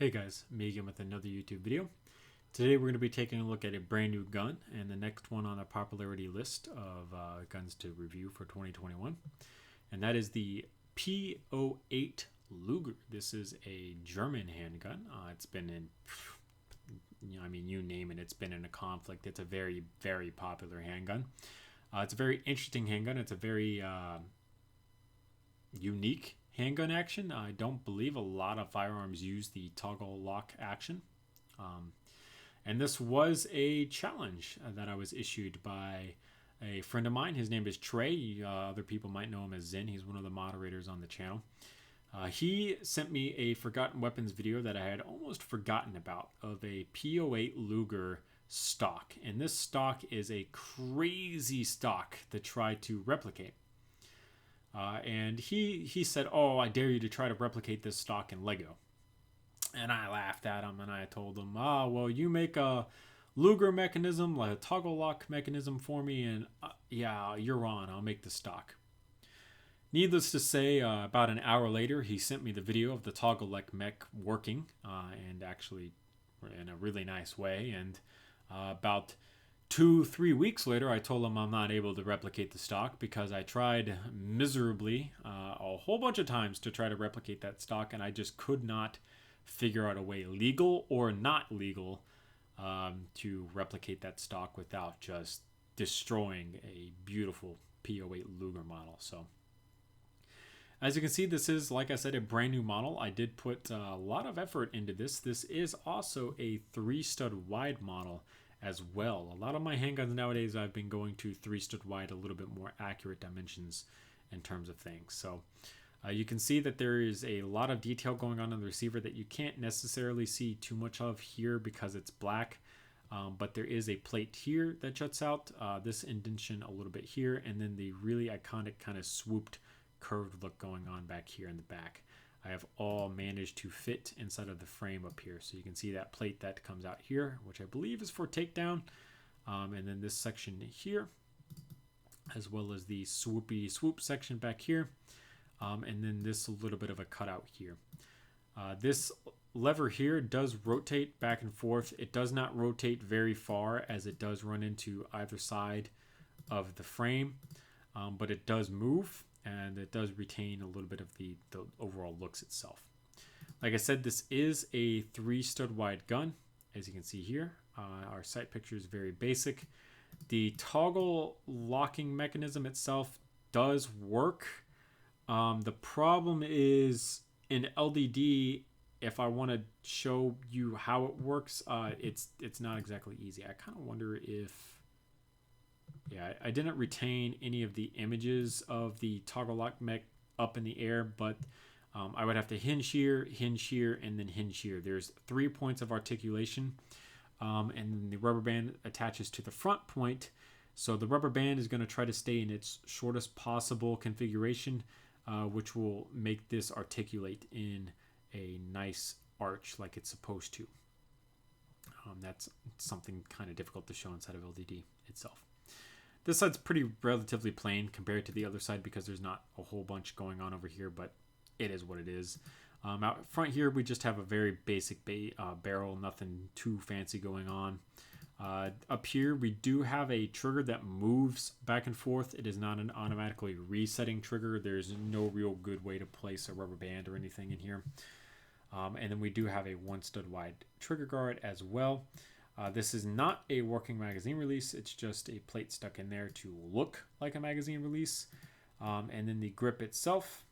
Hey guys, me again with another YouTube video. Today we're going to be taking a look at a brand new gun and the next one on our popularity list of guns to review for 2021. And that is the P08 Luger. This is a German handgun. It's been in, you name it, it's been in a conflict. It's a very, very popular handgun. It's a very interesting handgun. It's a very unique handgun action. I don't believe a lot of firearms use the toggle lock action. And this was a challenge that I was issued by a friend of mine. His name is Trey. Other people might know him as Zen. He's one of the moderators on the channel. He sent me a Forgotten Weapons video that I had almost forgotten about of a P08 Luger stock. And this stock is a crazy stock to try to replicate. And he said, "Oh, I dare you to try to replicate this stock in Lego." And I laughed at him and I told him, well, you make a Luger mechanism, like a toggle lock mechanism for me, and yeah, you're on. I'll make the stock. Needless to say, about an hour later, he sent me the video of the toggle lock mech working, and actually in a really nice way. And about 2-3 weeks later, I told him I'm not able to replicate the stock because I tried miserably a whole bunch of times to try to replicate that stock, and I just could not figure out a way, legal or not legal, to replicate that stock without just destroying a beautiful P08 Luger model. So as you can see, this is, like I said, a brand new model. I did put a lot of effort into this. This is also a 3-stud wide model as well. A lot of my handguns nowadays, I've been going to 3-stud wide, a little bit more accurate dimensions in terms of things. So you can see that there is a lot of detail going on the receiver that you can't necessarily see too much of here because it's black. But there is a plate here that juts out, this indentation a little bit here, and then the really iconic kind of swooped curved look going on back here in the back. I have all managed to fit inside of the frame up here. So you can see that plate that comes out here, which I believe is for takedown. And then this section here, as well as the swoopy swoop section back here. And then this little bit of a cutout here. This lever here does rotate back and forth. It does not rotate very far as it does run into either side of the frame, but it does move and it does retain a little bit of the overall looks itself. Like I said, this is a 3-stud wide gun. As you can see here, our sight picture is very basic. The toggle locking mechanism itself does work. The problem is in LDD, if I want to show you how it works, it's not exactly easy. I kind of wonder if, yeah, I didn't retain any of the images of the toggle lock mech up in the air, but I would have to hinge here, and then hinge here. There's 3 points of articulation, and then the rubber band attaches to the front point. So the rubber band is going to try to stay in its shortest possible configuration, which will make this articulate in a nice arch like it's supposed to. That's something kind of difficult to show inside of LDD itself. This side's pretty relatively plain compared to the other side because there's not a whole bunch going on over here, but it is what it is. Out front here, we just have a very basic barrel, nothing too fancy going on. Up here, we do have a trigger that moves back and forth. It is not an automatically resetting trigger. There's no real good way to place a rubber band or anything in here. And then we do have a 1-stud wide trigger guard as well. This is not a working magazine release. It's just a plate stuck in there to look like a magazine release. And then the grip itself,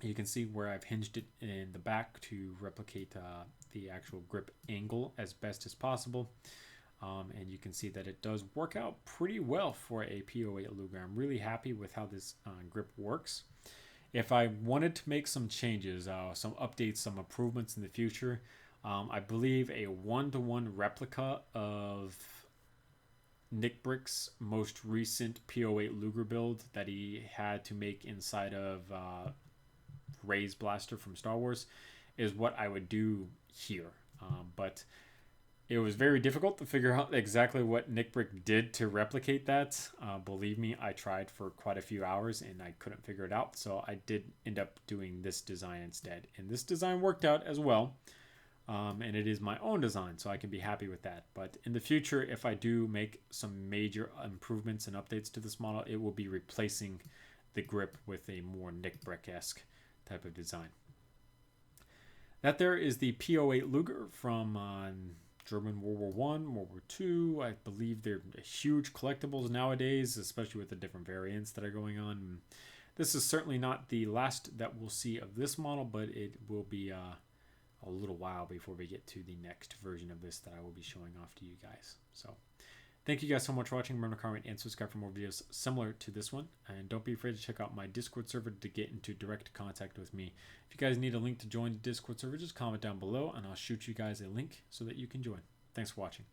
you can see where I've hinged it in the back to replicate the actual grip angle as best as possible. And you can see that it does work out pretty well for a P08 Luger. I'm really happy with how this grip works. If I wanted to make some changes, some updates, some improvements in the future, I believe a 1-to-1 replica of Nick Brick's most recent P08 Luger build that he had to make inside of Rey's blaster from Star Wars is what I would do here. But it was very difficult to figure out exactly what Nick Brick did to replicate that. Believe me, I tried for quite a few hours and I couldn't figure it out. So I did end up doing this design instead. And this design worked out as well. and it is my own design, so I can be happy with that. But in the future, if I do make some major improvements and updates to this model, it will be replacing the grip with a more Nick Breck-esque type of design. That there is the P08 Luger from German World War I, World War II. I believe they're huge collectibles nowadays, especially with the different variants that are going on. This is certainly not the last that we'll see of this model, but it will be a little while before we get to the next version of this that I will be showing off to you guys. So thank you guys so much for watching. Remember to comment and subscribe for more videos similar to this one. And don't be afraid to check out my Discord server to get into direct contact with me. If you guys need a link to join the Discord server, just comment down below and I'll shoot you guys a link so that you can join. Thanks for watching.